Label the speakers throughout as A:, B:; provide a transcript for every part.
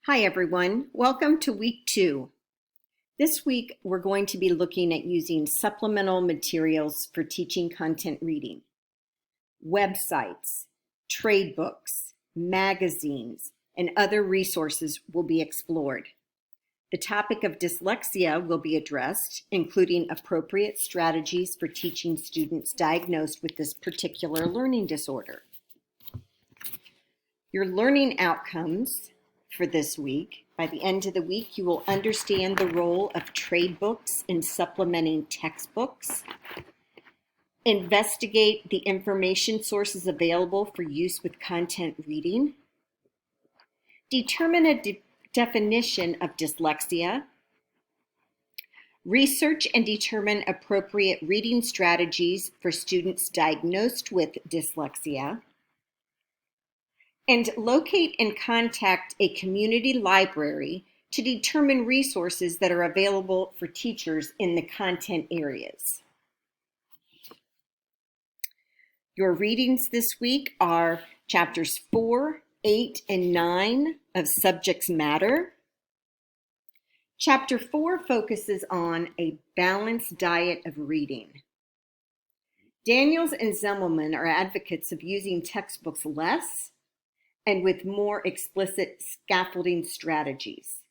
A: Hi everyone, welcome to week 2. This week we're going to be looking at using supplemental materials for teaching content reading. Websites, trade books, magazines, and other resources will be explored. The topic of dyslexia will be addressed, including appropriate strategies for teaching students diagnosed with this particular learning disorder. Your learning outcomes for this week. By the end of the week, you will understand the role of trade books in supplementing textbooks, investigate the information sources available for use with content reading, determine a definition of dyslexia, research and determine appropriate reading strategies for students diagnosed with dyslexia, and locate and contact a community library to determine resources that are available for teachers in the content areas. Your readings this week are chapters 4, 8, and 9 of Subjects Matter. Chapter 4 focuses on a balanced diet of reading. Daniels and Zemmelman are advocates of using textbooks less and with more explicit scaffolding strategies.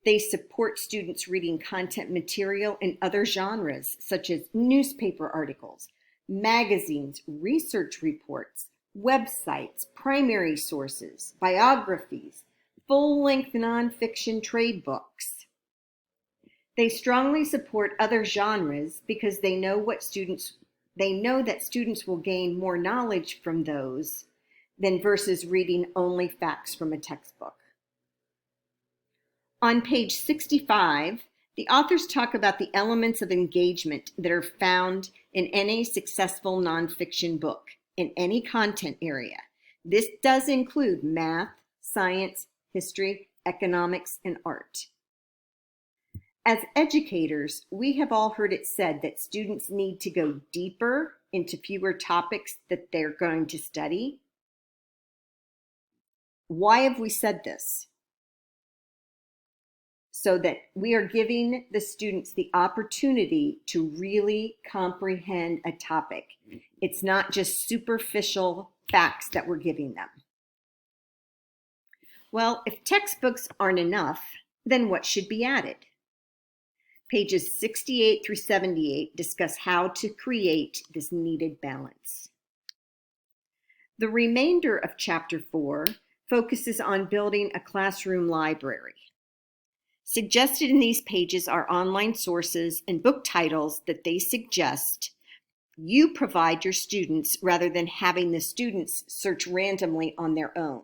A: They support students reading content material in other genres, such as newspaper articles, magazines, research reports, websites, primary sources, biographies, full-length nonfiction trade books. They strongly support other genres because they know that students will gain more knowledge from those than versus reading only facts from a textbook. On page 65, the authors talk about the elements of engagement that are found in any successful nonfiction book in any content area. This does include math, science, history, economics, and art. As educators, we have all heard it said that students need to go deeper into fewer topics that they're going to study. Why have we said this? So that we are giving the students the opportunity to really comprehend a topic. It's not just superficial facts that we're giving them. Well, if textbooks aren't enough, then what should be added? Pages 68 through 78 discuss how to create this needed balance. The remainder of chapter 4 focuses on building a classroom library. Suggested in these pages are online sources and book titles that they suggest you provide your students rather than having the students search randomly on their own.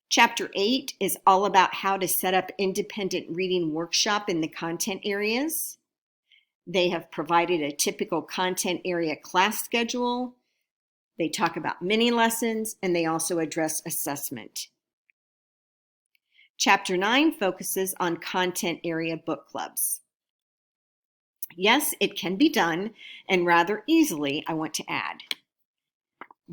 A: Chapter 8 is all about how to set up independent reading workshop in the content areas. They have provided a typical content area class schedule. They talk about mini lessons, and they also address assessment. Chapter 9 focuses on content area book clubs. Yes, it can be done, and rather easily, I want to add.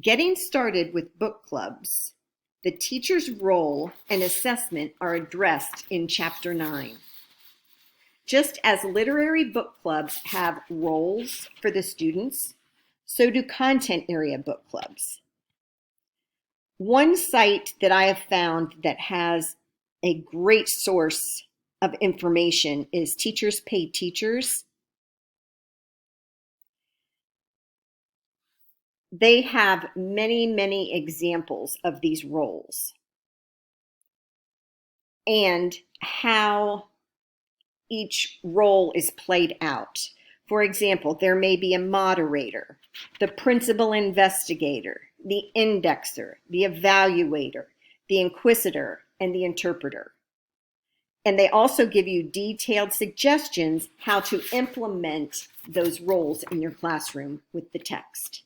A: Getting started with book clubs, the teacher's role and assessment are addressed in Chapter 9. Just as literary book clubs have roles for the students, so do content area book clubs. One site that I have found that has a great source of information is Teachers Pay Teachers. They have many, many examples of these roles and how each role is played out. For example, there may be a moderator, the principal investigator, the indexer, the evaluator, the inquisitor, and the interpreter. And they also give you detailed suggestions how to implement those roles in your classroom with the text.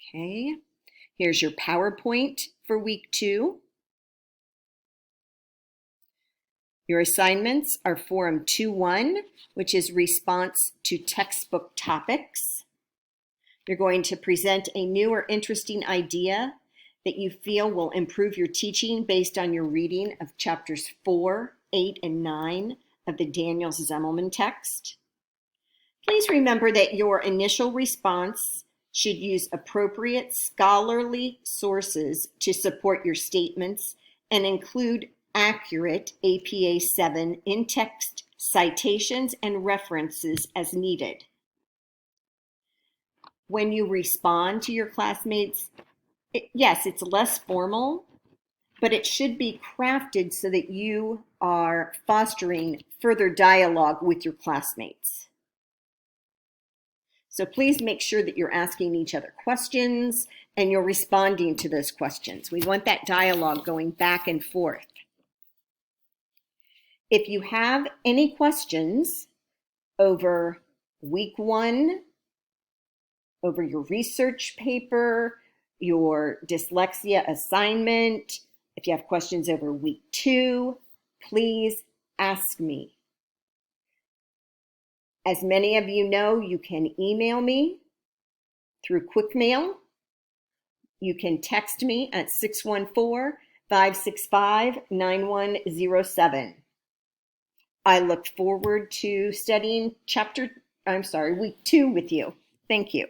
A: Okay, here's your PowerPoint for week 2. Your assignments are Forum 2.1, which is response to textbook topics. You're going to present a new or interesting idea that you feel will improve your teaching based on your reading of chapters 4, 8, and 9 of the Daniels-Zimmelman text. Please remember that your initial response should use appropriate scholarly sources to support your statements and include accurate APA 7 in-text citations and references as needed. When you respond to your classmates, yes, it's less formal, but it should be crafted so that you are fostering further dialogue with your classmates. So please make sure that you're asking each other questions and you're responding to those questions. We want that dialogue going back and forth. If you have any questions over week 1, over your research paper, your dyslexia assignment, if you have questions over week 2, please ask me. As many of you know, you can email me through QuickMail. You can text me at 614-565-9107. I look forward to studying week 2 with you. Thank you.